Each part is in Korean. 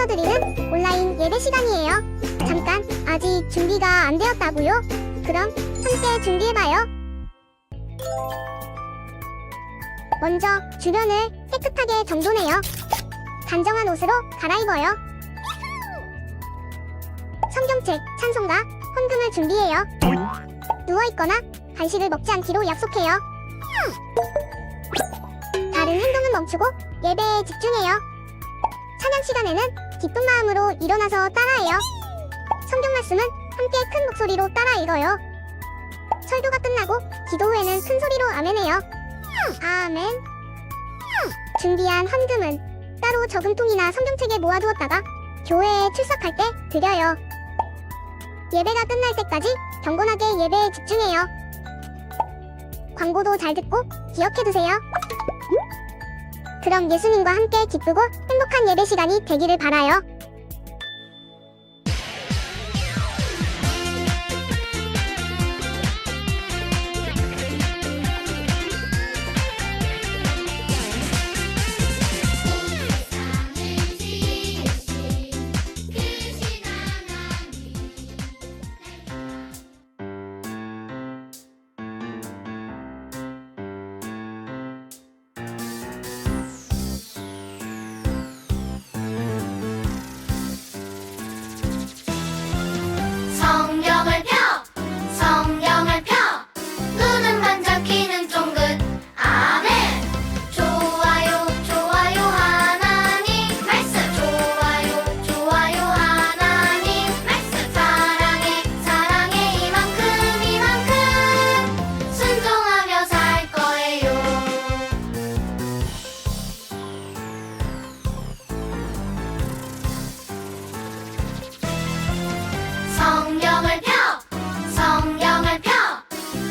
가르쳐드리는 온라인 예배 시간이에요. 잠깐, 아직 준비가 안 되었다고요? 그럼 함께 준비해봐요. 먼저 주변을 깨끗하게 정돈해요. 단정한 옷으로 갈아입어요. 성경책, 찬송가, 헌금을 준비해요. 누워있거나 간식을 먹지 않기로 약속해요. 다른 행동은 멈추고 예배에 집중해요. 찬양 시간에는 기쁜 마음으로 일어나서 따라해요. 성경 말씀은 함께 큰 목소리로 따라 읽어요. 설교가 끝나고 기도 후에는 큰 소리로 아멘해요. 아멘. 준비한 헌금은 따로 저금통이나 성경책에 모아두었다가 교회에 출석할 때 드려요. 예배가 끝날 때까지 경건하게 예배에 집중해요. 광고도 잘 듣고 기억해두세요. 그럼 예수님과 함께 기쁘고 행복한 예배 시간이 되기를 바라요. 성경을 펴 눈은 반짝 귀는 쫑긋 아멘. 좋아요 좋아요 하나님 말씀. 좋아요 하나님 말씀. 사랑해 이만큼 순종하며 살 거예요. 성경을 펴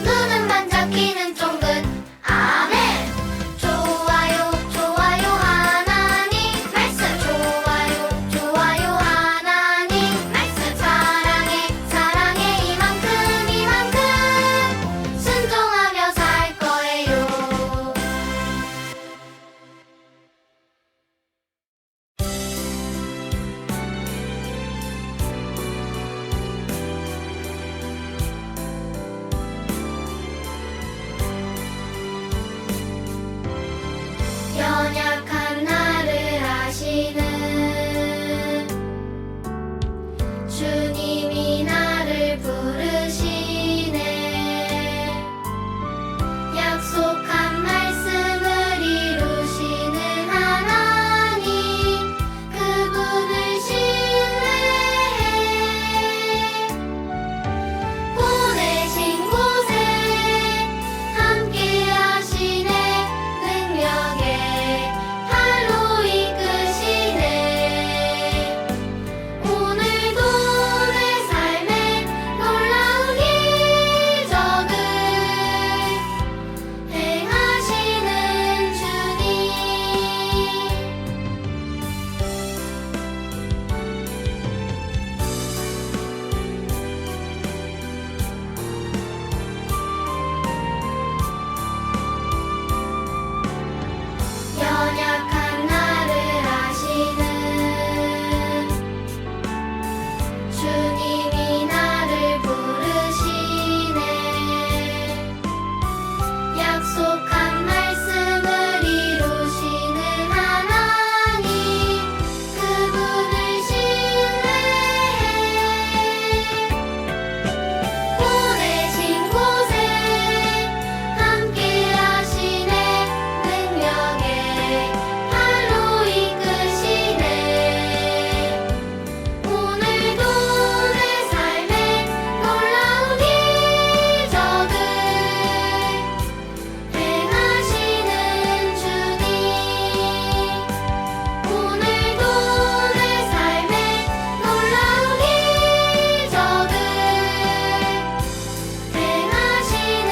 눈은 반짝 귀는 쫑긋 아멘. 좋아요 하나님 말씀. 좋아요 하나님 말씀. 사랑해 이만큼 순종하며 살 거예요. 연약한 나를 아시는 주님이 나를 부르시네. 약속한 말씀을 이루시는 하나님, 그분을 신뢰해. 보내신 곳에 함께 하시네. 능력에 팔로 이끄시네. 오늘도 내 삶에 놀라운 기적을 행하시는 주님. 연약한 나를 아시는 주님이 나를 부르시네. 약속한 말씀을 이루시는 하나님, 그분을 신뢰해. 보내신 곳에 함께 하시네. 능력에 팔로 이끄시네. 오늘도 내 삶에 놀라운 기적을 행하시는 주님. 오늘도 내 삶에 놀라운 기적을 행하시는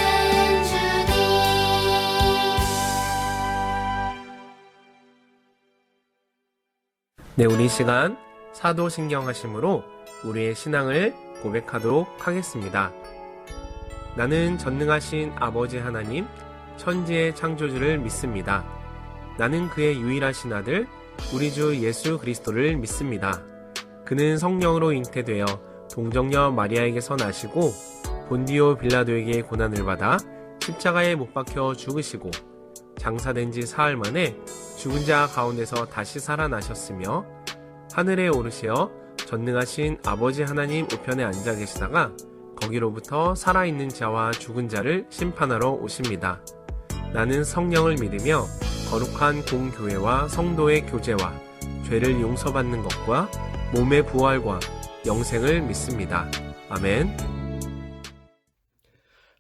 주님. 네, 우리 시간 사도신경하심으로 우리의 신앙을 고백하도록 하겠습니다. 나는 전능하신 아버지 하나님, 천지의 창조주를 믿습니다. 나는 그의 유일하신 아들 우리 주 예수 그리스도를 믿습니다. 그는 성령으로 잉태되어 동정녀 마리아에게서 나시고 본디오 빌라도에게 고난을 받아 십자가에 못 박혀 죽으시고 장사된 지 사흘 만에 죽은 자 가운데서 다시 살아나셨으며 하늘에 오르시어 전능하신 아버지 하나님 우편에 앉아 계시다가 거기로부터 살아있는 자와 죽은 자를 심판하러 오십니다. 나는 성령을 믿으며 거룩한 공교회와 성도의 교제와 죄를 용서받는 것과 몸의 부활과 영생을 믿습니다. 아멘.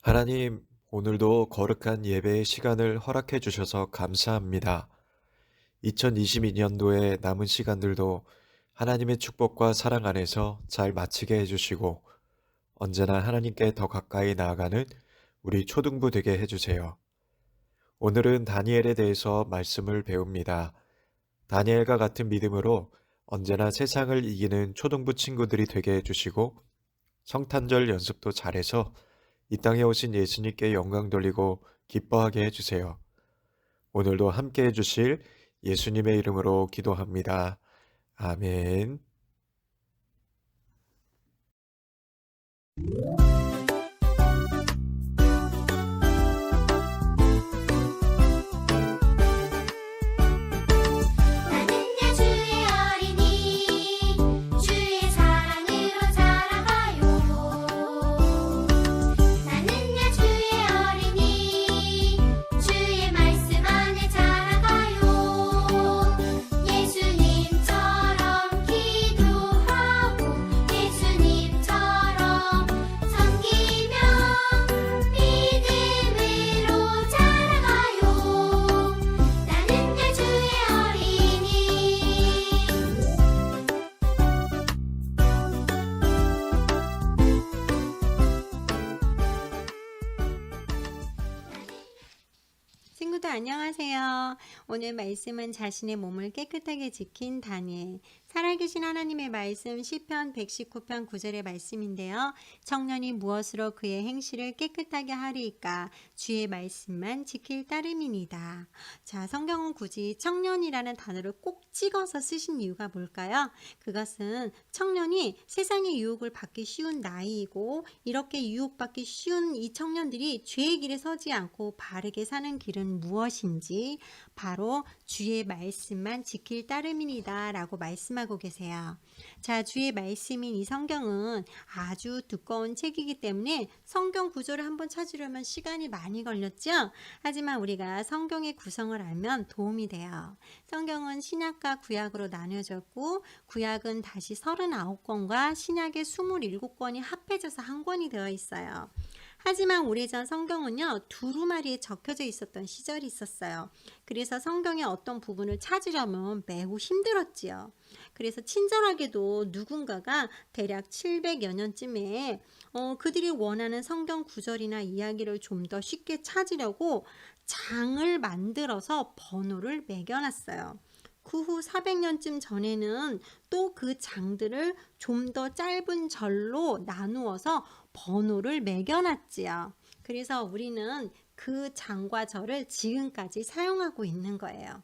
하나님, 오늘도 거룩한 예배의 시간을 허락해 주셔서 감사합니다. 2022년도의 남은 시간들도 하나님의 축복과 사랑 안에서 잘 마치게 해주시고 언제나 하나님께 더 가까이 나아가는 우리 초등부 되게 해주세요. 오늘은 다니엘에 대해서 말씀을 배웁니다. 다니엘과 같은 믿음으로 언제나 세상을 이기는 초등부 친구들이 되게 해주시고 성탄절 연습도 잘해서 이 땅에 오신 예수님께 영광 돌리고 기뻐하게 해주세요. 오늘도 함께 해주실 예수님의 이름으로 기도합니다. 아멘. 나는야 주의 어린이 주의 사랑으로 자라가요. 나는야 주의 어린이 주의 말씀 안에 자라가요. 예수님처럼 기도하고 예수님처럼 섬기며 믿음으로 자라가요. 나는야 주의 어린이. 친구들 안녕하세요. 오늘 말씀은 자신의 몸을 깨끗하게 지킨 다니엘. 살아계신 하나님의 말씀 시편 119편 9절의 말씀인데요. 청년이 무엇으로 그의 행실을 깨끗하게 하리이까 주의 말씀만 지킬 따름이니이다. 자, 성경은 굳이 청년이라는 단어를 꼭 찍어서 쓰신 이유가 뭘까요? 그것은 청년이 세상의 유혹을 받기 쉬운 나이이고 이렇게 유혹받기 쉬운 이 청년들이 죄의 길에 서지 않고 바르게 사는 길은 무엇인지 바로 주의 말씀만 지킬 따름이니이다 라고 말씀하고 계세요. 자, 주의 말씀인 이 성경은 아주 두꺼운 책이기 때문에 성경 구조를 한번 찾으려면 시간이 많이 걸렸죠? 하지만 우리가 성경의 구성을 알면 도움이 돼요. 성경은 신약과 구약으로 나뉘어졌고 구약은 다시 39권과 신약의 27권이 합해져서 한 권이 되어 있어요. 하지만 오래전 성경은요, 두루마리에 적혀져 있었던 시절이 있었어요. 그래서 성경의 어떤 부분을 찾으려면 매우 힘들었지요. 그래서 친절하게도 누군가가 대략 700여 년쯤에 그들이 원하는 성경 구절이나 이야기를 좀 더 쉽게 찾으려고 장을 만들어서 번호를 매겨놨어요. 그 후 400년쯤 전에는 또 그 장들을 좀 더 짧은 절로 나누어서 번호를 매겨놨지요. 그래서 우리는 그 장과 절을 지금까지 사용하고 있는 거예요.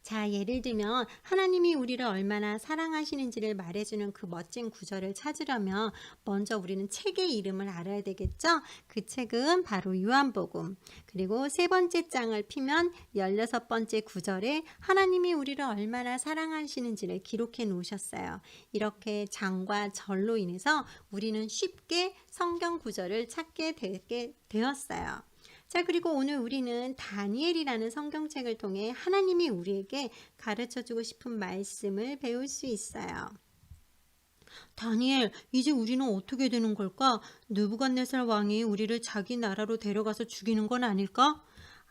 자, 예를 들면 하나님이 우리를 얼마나 사랑하시는지를 말해주는 그 멋진 구절을 찾으려면 먼저 우리는 책의 이름을 알아야 되겠죠? 그 책은 바로 요한복음. 그리고 세 번째 장을 피면 16번째 구절에 하나님이 우리를 얼마나 사랑하시는지를 기록해 놓으셨어요. 이렇게 장과 절로 인해서 우리는 쉽게 성경 구절을 찾게 되었어요. 자, 그리고 오늘 우리는 다니엘이라는 성경책을 통해 하나님이 우리에게 가르쳐주고 싶은 말씀을 배울 수 있어요. 다니엘, 이제 우리는 어떻게 되는 걸까? 느부갓네살 왕이 우리를 자기 나라로 데려가서 죽이는 건 아닐까?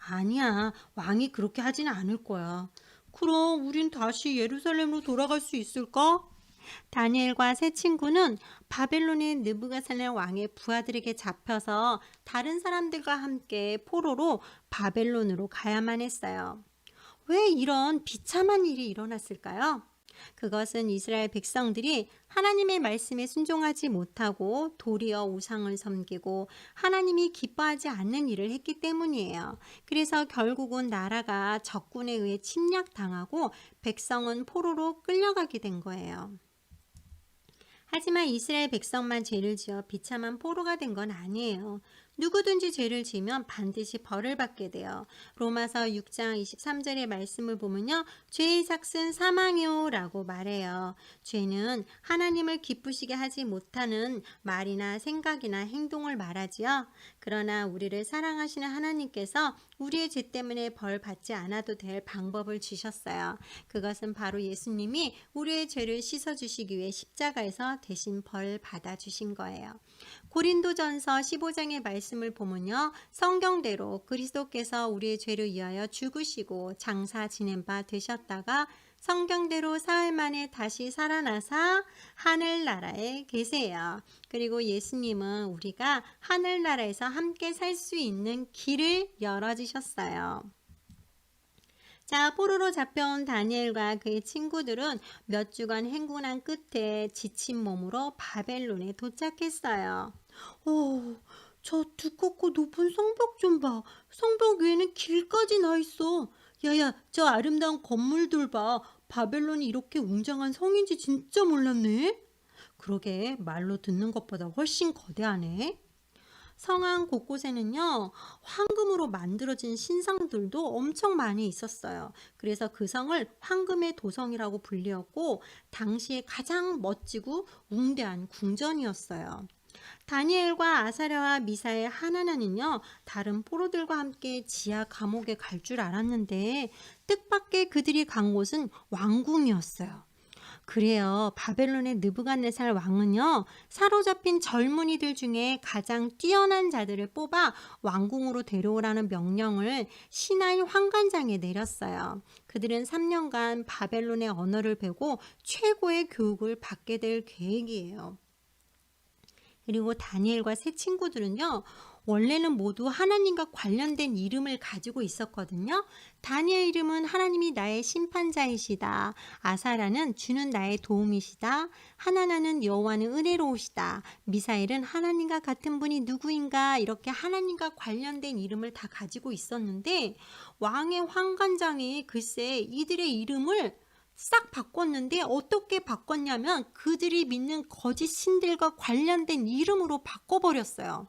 아니야, 왕이 그렇게 하진 않을 거야. 그럼 우린 다시 예루살렘으로 돌아갈 수 있을까? 다니엘과 세 친구는 바벨론의 느부갓네살 왕의 부하들에게 잡혀서 다른 사람들과 함께 포로로 바벨론으로 가야만 했어요. 왜 이런 비참한 일이 일어났을까요? 그것은 이스라엘 백성들이 하나님의 말씀에 순종하지 못하고 도리어 우상을 섬기고 하나님이 기뻐하지 않는 일을 했기 때문이에요. 그래서 결국은 나라가 적군에 의해 침략당하고 백성은 포로로 끌려가게 된 거예요. 하지만 이스라엘 백성만 죄를 지어 비참한 포로가 된 건 아니에요. 누구든지 죄를 지으면 반드시 벌을 받게 돼요. 로마서 6장 23절의 말씀을 보면요. 죄의 삭은 사망이요 라고 말해요. 죄는 하나님을 기쁘시게 하지 못하는 말이나 생각이나 행동을 말하지요. 그러나 우리를 사랑하시는 하나님께서 우리의 죄 때문에 벌 받지 않아도 될 방법을 주셨어요. 그것은 바로 예수님이 우리의 죄를 씻어주시기 위해 십자가에서 대신 벌 받아주신 거예요. 고린도전서 15장의 말씀을 보면요. 성경대로 그리스도께서 우리의 죄를 위하여 죽으시고 장사 지낸 바 되셨다가 성경대로 사흘 만에 다시 살아나사 하늘나라에 계세요. 그리고 예수님은 우리가 하늘나라에서 함께 살 수 있는 길을 열어주셨어요. 자, 포로로 잡혀온 다니엘과 그의 친구들은 몇 주간 행군한 끝에 지친 몸으로 바벨론에 도착했어요. 저 두껍고 높은 성벽 좀 봐. 성벽 위에는 길까지 나 있어. 야야, 저 아름다운 건물들 봐. 바벨론이 이렇게 웅장한 성인지 진짜 몰랐네. 그러게, 말로 듣는 것보다 훨씬 거대하네. 성안 곳곳에는요, 황금으로 만들어진 신상들도 엄청 많이 있었어요. 그래서 그 성을 황금의 도성이라고 불리었고, 당시에 가장 멋지고 웅대한 궁전이었어요. 다니엘과 아사랴와 미사엘 하나나는요, 다른 포로들과 함께 지하 감옥에 갈 줄 알았는데 뜻밖의 그들이 간 곳은 왕궁이었어요. 그래요. 바벨론의 느부갓네살 왕은요, 사로잡힌 젊은이들 중에 가장 뛰어난 자들을 뽑아 왕궁으로 데려오라는 명령을 시나이 황관장에 내렸어요. 그들은 3년간 바벨론의 언어를 배우고 최고의 교육을 받게 될 계획이에요. 그리고 다니엘과 세 친구들은요, 원래는 모두 하나님과 관련된 이름을 가지고 있었거든요. 다니엘 이름은 하나님이 나의 심판자이시다. 아사라는 주는 나의 도움이시다. 하나나는 여호와는 은혜로우시다. 미사엘은 하나님과 같은 분이 누구인가, 이렇게 하나님과 관련된 이름을 다 가지고 있었는데 왕의 황관장이 글쎄 이들의 이름을 싹 바꿨는데 어떻게 바꿨냐면 그들이 믿는 거짓 신들과 관련된 이름으로 바꿔버렸어요.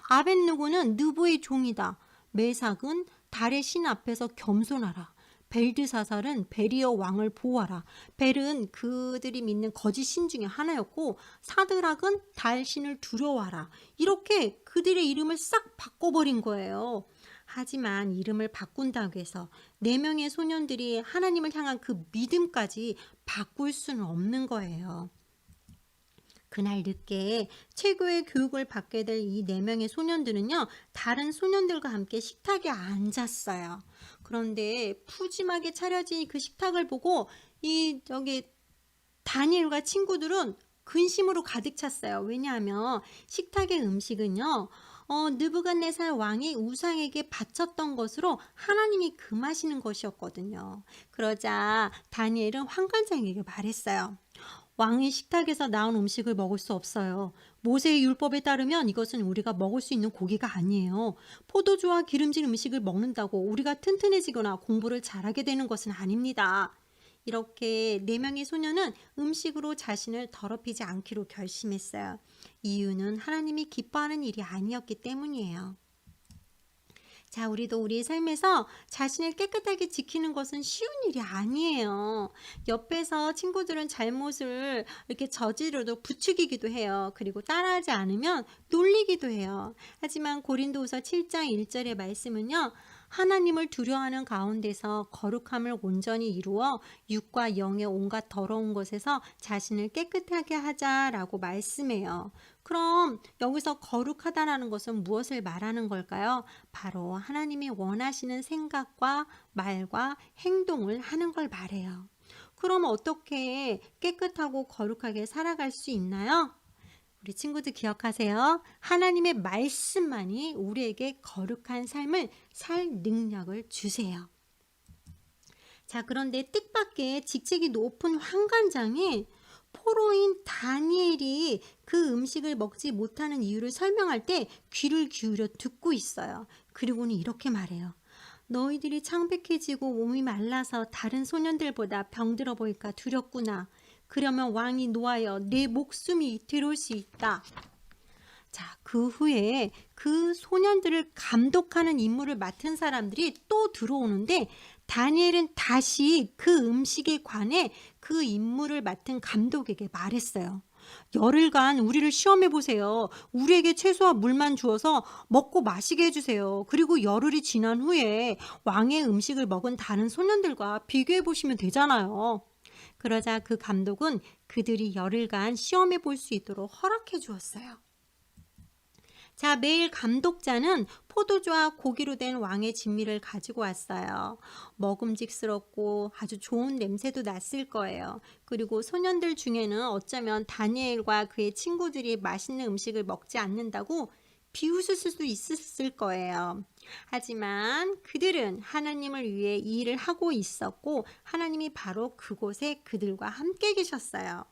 아벳느고는 느보의 종이다. 메삭은 달의 신 앞에서 겸손하라. 벨드사살은 베리어 왕을 보호하라. 벨은 그들이 믿는 거짓 신 중에 하나였고, 사드락은 달 신을 두려워하라. 이렇게 그들의 이름을 싹 바꿔버린 거예요. 하지만 이름을 바꾼다고 해서 4명의 소년들이 하나님을 향한 그 믿음까지 바꿀 수는 없는 거예요. 그날 늦게 최고의 교육을 받게 될 이 4명의 소년들은요, 다른 소년들과 함께 식탁에 앉았어요. 그런데 푸짐하게 차려진 그 식탁을 보고 다니엘과 친구들은 근심으로 가득 찼어요. 왜냐하면 식탁의 음식은요, 느부갓네살 왕이 우상에게 바쳤던 것으로 하나님이 금하시는 것이었거든요. 그러자 다니엘은 황관장에게 말했어요. 왕의 식탁에서 나온 음식을 먹을 수 없어요. 모세의 율법에 따르면 이것은 우리가 먹을 수 있는 고기가 아니에요. 포도주와 기름진 음식을 먹는다고 우리가 튼튼해지거나 공부를 잘하게 되는 것은 아닙니다. 이렇게 4명의 소년은 음식으로 자신을 더럽히지 않기로 결심했어요. 이유는 하나님이 기뻐하는 일이 아니었기 때문이에요. 자, 우리도 우리의 삶에서 자신을 깨끗하게 지키는 것은 쉬운 일이 아니에요. 옆에서 친구들은 잘못을 이렇게 저지르도 부추기기도 해요. 그리고 따라하지 않으면 놀리기도 해요. 하지만 고린도후서 7장 1절의 말씀은요, 하나님을 두려워하는 가운데서 거룩함을 온전히 이루어 육과 영의 온갖 더러운 것에서 자신을 깨끗하게 하자라고 말씀해요. 그럼 여기서 거룩하다라는 것은 무엇을 말하는 걸까요? 바로 하나님이 원하시는 생각과 말과 행동을 하는 걸 말해요. 그럼 어떻게 깨끗하고 거룩하게 살아갈 수 있나요? 우리 친구들 기억하세요. 하나님의 말씀만이 우리에게 거룩한 삶을 살 능력을 주세요. 자, 그런데 뜻밖의 직책이 높은 환관장이 포로인 다니엘이 그 음식을 먹지 못하는 이유를 설명할 때 귀를 기울여 듣고 있어요. 그리고는 이렇게 말해요. 너희들이 창백해지고 몸이 말라서 다른 소년들보다 병들어 보일까 두렵구나. 그러면 왕이 노하여 내 목숨이 위태로울 수 있다. 자, 그 후에 그 소년들을 감독하는 임무를 맡은 사람들이 또 들어오는데 다니엘은 다시 그 음식에 관해 그 임무를 맡은 감독에게 말했어요. 열흘간 우리를 시험해 보세요. 우리에게 채소와 물만 주어서 먹고 마시게 해주세요. 그리고 열흘이 지난 후에 왕의 음식을 먹은 다른 소년들과 비교해 보시면 되잖아요. 그러자 그 감독은 그들이 열흘간 시험해 볼 수 있도록 허락해 주었어요. 자, 매일 감독자는 포도주와 고기로 된 왕의 진미를 가지고 왔어요. 먹음직스럽고 아주 좋은 냄새도 났을 거예요. 그리고 소년들 중에는 어쩌면 다니엘과 그의 친구들이 맛있는 음식을 먹지 않는다고 비웃을 수도 있었을 거예요. 하지만 그들은 하나님을 위해 이 일을 하고 있었고 하나님이 바로 그곳에 그들과 함께 계셨어요.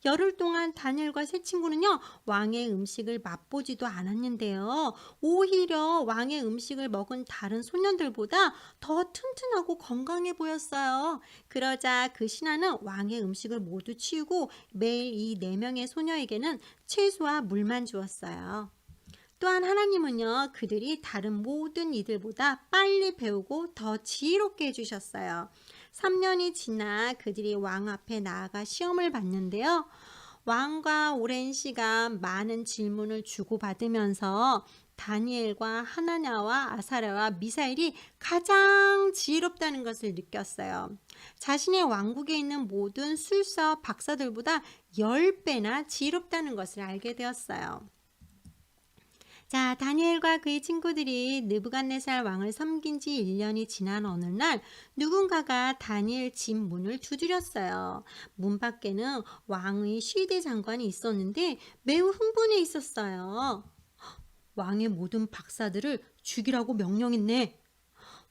열흘 동안 다니엘과 세 친구는요, 왕의 음식을 맛보지도 않았는데요. 오히려 왕의 음식을 먹은 다른 소년들보다 더 튼튼하고 건강해 보였어요. 그러자 그 신하는 왕의 음식을 모두 치우고 매일 이 4명의 소녀에게는 채소와 물만 주었어요. 또한 하나님은요, 그들이 다른 모든 이들보다 빨리 배우고 더 지혜롭게 해주셨어요. 3년이 지나 그들이 왕 앞에 나아가 시험을 봤는데요. 왕과 오랜 시간 많은 질문을 주고받으면서 다니엘과 하나냐와 아사랴와 미사엘이 가장 지혜롭다는 것을 느꼈어요. 자신의 왕국에 있는 모든 술사 박사들보다 10배나 지혜롭다는 것을 알게 되었어요. 자, 다니엘과 그의 친구들이 느부갓네살 왕을 섬긴 지 1년이 지난 어느 날 누군가가 다니엘 집 문을 두드렸어요. 문 밖에는 왕의 시대 장관이 있었는데 매우 흥분해 있었어요. 왕의 모든 박사들을 죽이라고 명령했네.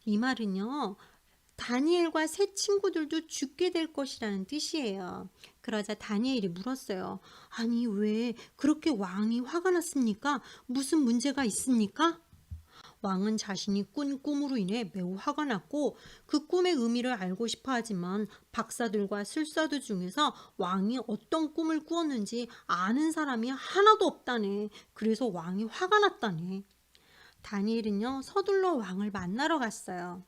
이 말은요, 다니엘과 세 친구들도 죽게 될 것이라는 뜻이에요. 그러자 다니엘이 물었어요. 아니, 왜 그렇게 왕이 화가 났습니까? 무슨 문제가 있습니까? 왕은 자신이 꾼 꿈으로 인해 매우 화가 났고 그 꿈의 의미를 알고 싶어 하지만 박사들과 술사들 중에서 왕이 어떤 꿈을 꾸었는지 아는 사람이 하나도 없다네. 그래서 왕이 화가 났다네. 다니엘은요, 서둘러 왕을 만나러 갔어요.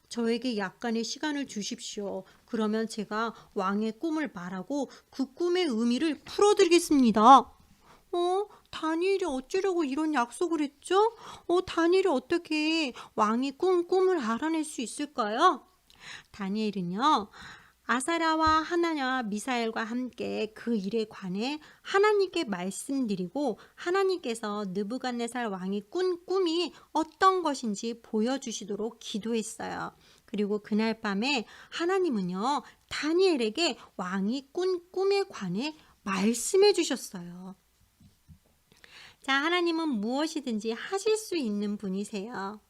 저에게 약간의 시간을 주십시오. 그러면 제가 왕의 꿈을 말하고 그 꿈의 의미를 풀어드리겠습니다. 다니엘이 어쩌려고 이런 약속을 했죠? 다니엘이 어떻게 왕이 꾼 꿈을 알아낼 수 있을까요? 다니엘은요, 아사랴와 하나냐 미사엘과 함께 그 일에 관해 하나님께 말씀드리고 하나님께서 느부갓네살 왕이 꾼 꿈이 어떤 것인지 보여주시도록 기도했어요. 그리고 그날 밤에 하나님은요, 다니엘에게 왕이 꾼 꿈에 관해 말씀해 주셨어요. 자, 하나님은 무엇이든지 하실 수 있는 분이세요.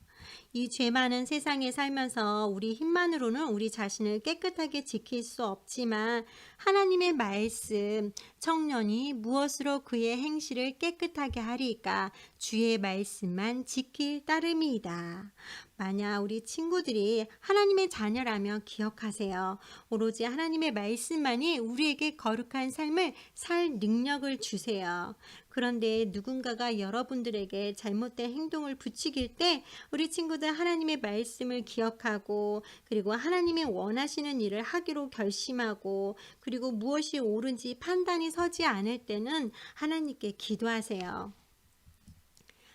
이 죄 많은 세상에 살면서 우리 힘만으로는 우리 자신을 깨끗하게 지킬 수 없지만 하나님의 말씀, 청년이 무엇으로 그의 행실을 깨끗하게 하리까? 주의 말씀만 지킬 따름이다. 만약 우리 친구들이 하나님의 자녀라면 기억하세요. 오로지 하나님의 말씀만이 우리에게 거룩한 삶을 살 능력을 주세요. 그런데 누군가가 여러분들에게 잘못된 행동을 부추길 때 우리 친구들 하나님의 말씀을 기억하고 그리고 하나님이 원하시는 일을 하기로 결심하고 그리고 무엇이 옳은지 판단이 서지 않을 때는 하나님께 기도하세요.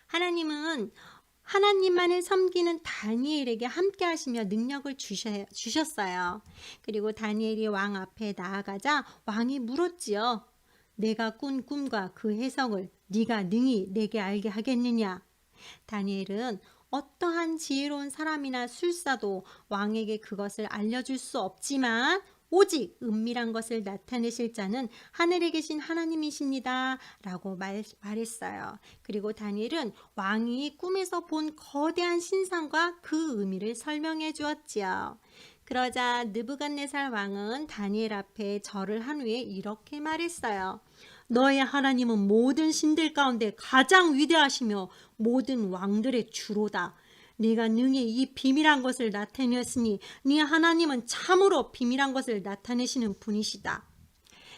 하나님은 하나님만을 섬기는 다니엘에게 함께 하시며 능력을 주셨어요. 그리고 다니엘이 왕 앞에 나아가자 왕이 물었지요. 내가 꾼 꿈과 그 해석을 네가 능히 내게 알게 하겠느냐? 다니엘은 어떠한 지혜로운 사람이나 술사도 왕에게 그것을 알려줄 수 없지만 오직 은밀한 것을 나타내실 자는 하늘에 계신 하나님이십니다. 라고 말했어요. 그리고 다니엘은 왕이 꿈에서 본 거대한 신상과 그 의미를 설명해 주었지요. 그러자 느부갓네살 왕은 다니엘 앞에 절을 한 후에 이렇게 말했어요. 너의 하나님은 모든 신들 가운데 가장 위대하시며 모든 왕들의 주로다. 네가 능히 이 비밀한 것을 나타내었으니 네 하나님은 참으로 비밀한 것을 나타내시는 분이시다.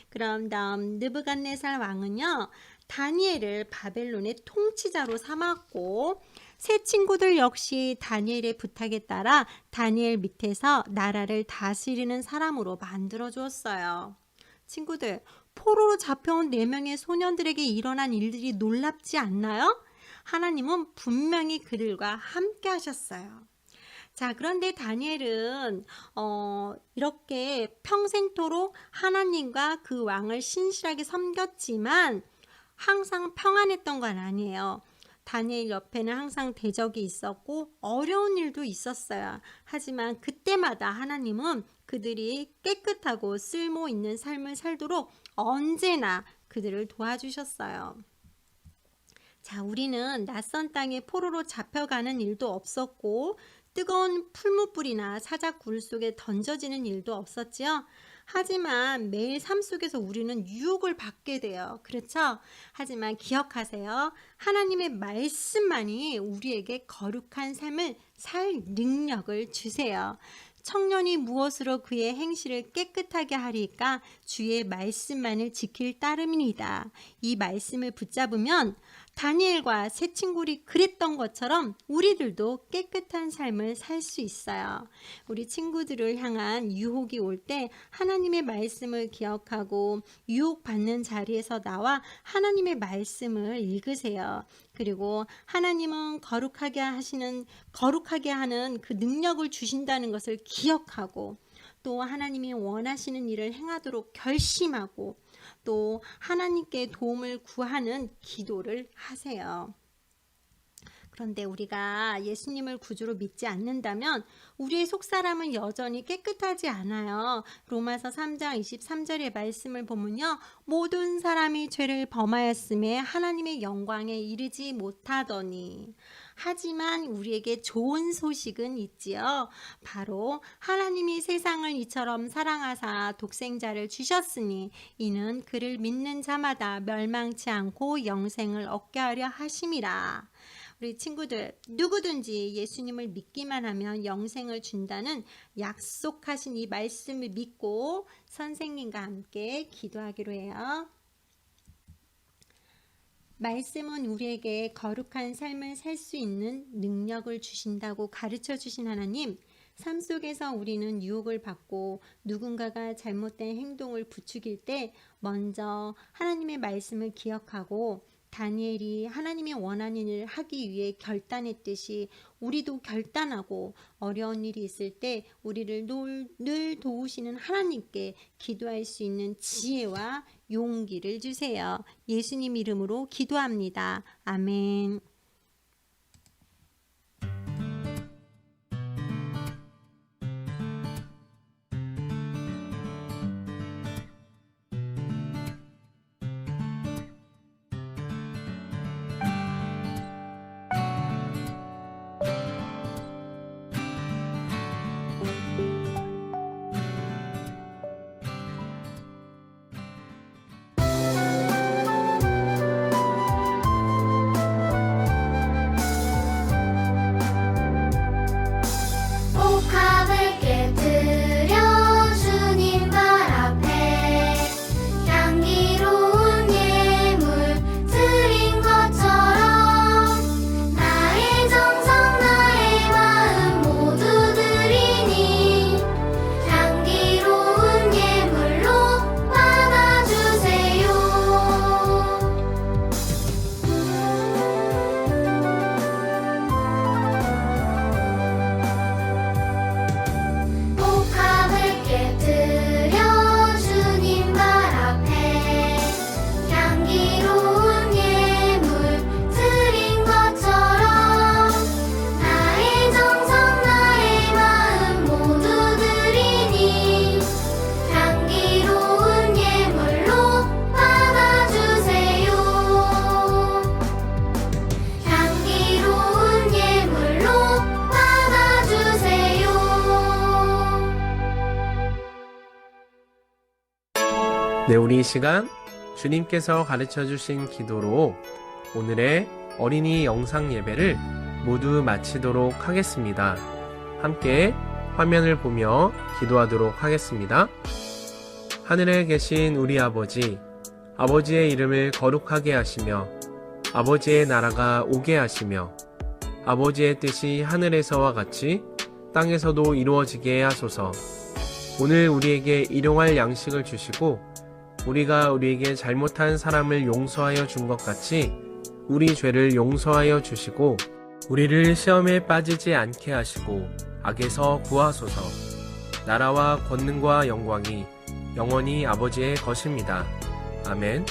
그럼 다음 느부갓네살 왕은요, 다니엘을 바벨론의 통치자로 삼았고 세 친구들 역시 다니엘의 부탁에 따라 다니엘 밑에서 나라를 다스리는 사람으로 만들어 주었어요. 친구들, 포로로 잡혀온 4명의 소년들에게 일어난 일들이 놀랍지 않나요? 하나님은 분명히 그들과 함께 하셨어요. 자, 그런데 다니엘은 이렇게 평생토록 하나님과 그 왕을 신실하게 섬겼지만 항상 평안했던 건 아니에요. 다니엘 옆에는 항상 대적이 있었고 어려운 일도 있었어요. 하지만 그때마다 하나님은 그들이 깨끗하고 쓸모 있는 삶을 살도록 언제나 그들을 도와주셨어요. 자, 우리는 낯선 땅에 포로로 잡혀가는 일도 없었고 뜨거운 풀무불이나 사자굴 속에 던져지는 일도 없었지요. 하지만 매일 삶 속에서 우리는 유혹을 받게 돼요. 그렇죠? 하지만 기억하세요. 하나님의 말씀만이 우리에게 거룩한 삶을 살 능력을 주세요. 청년이 무엇으로 그의 행실을 깨끗하게 하리까? 주의 말씀만을 지킬 따름이니이다. 이 말씀을 붙잡으면 다니엘과 세 친구들이 그랬던 것처럼 우리들도 깨끗한 삶을 살 수 있어요. 우리 친구들을 향한 유혹이 올 때 하나님의 말씀을 기억하고 유혹받는 자리에서 나와 하나님의 말씀을 읽으세요. 그리고 하나님은 거룩하게 하는 그 능력을 주신다는 것을 기억하고 또 하나님이 원하시는 일을 행하도록 결심하고 또 하나님께 도움을 구하는 기도를 하세요. 그런데 우리가 예수님을 구주로 믿지 않는다면 우리의 속사람은 여전히 깨끗하지 않아요. 로마서 3장 23절의 말씀을 보면요. 모든 사람이 죄를 범하였음에 하나님의 영광에 이르지 못하더니. 하지만 우리에게 좋은 소식은 있지요. 바로 하나님이 세상을 이처럼 사랑하사 독생자를 주셨으니 이는 그를 믿는 자마다 멸망치 않고 영생을 얻게 하려 하심이라. 우리 친구들, 누구든지 예수님을 믿기만 하면 영생을 준다는 약속하신 이 말씀을 믿고 선생님과 함께 기도하기로 해요. 말씀은 우리에게 거룩한 삶을 살 수 있는 능력을 주신다고 가르쳐 주신 하나님, 삶 속에서 우리는 유혹을 받고 누군가가 잘못된 행동을 부추길 때 먼저 하나님의 말씀을 기억하고 다니엘이 하나님이 원하는 일을 하기 위해 결단했듯이 우리도 결단하고 어려운 일이 있을 때 우리를 늘 도우시는 하나님께 기도할 수 있는 지혜와 용기를 주세요. 예수님 이름으로 기도합니다. 아멘. 네, 우리 이 시간 주님께서 가르쳐 주신 기도로 오늘의 어린이 영상 예배를 모두 마치도록 하겠습니다. 함께 화면을 보며 기도하도록 하겠습니다. 하늘에 계신 우리 아버지, 아버지의 이름을 거룩하게 하시며 아버지의 나라가 오게 하시며 아버지의 뜻이 하늘에서와 같이 땅에서도 이루어지게 하소서. 오늘 우리에게 일용할 양식을 주시고 우리가 우리에게 잘못한 사람을 용서하여 준 것 같이 우리 죄를 용서하여 주시고 우리를 시험에 빠지지 않게 하시고 악에서 구하소서. 나라와 권능과 영광이 영원히 아버지의 것입니다. 아멘.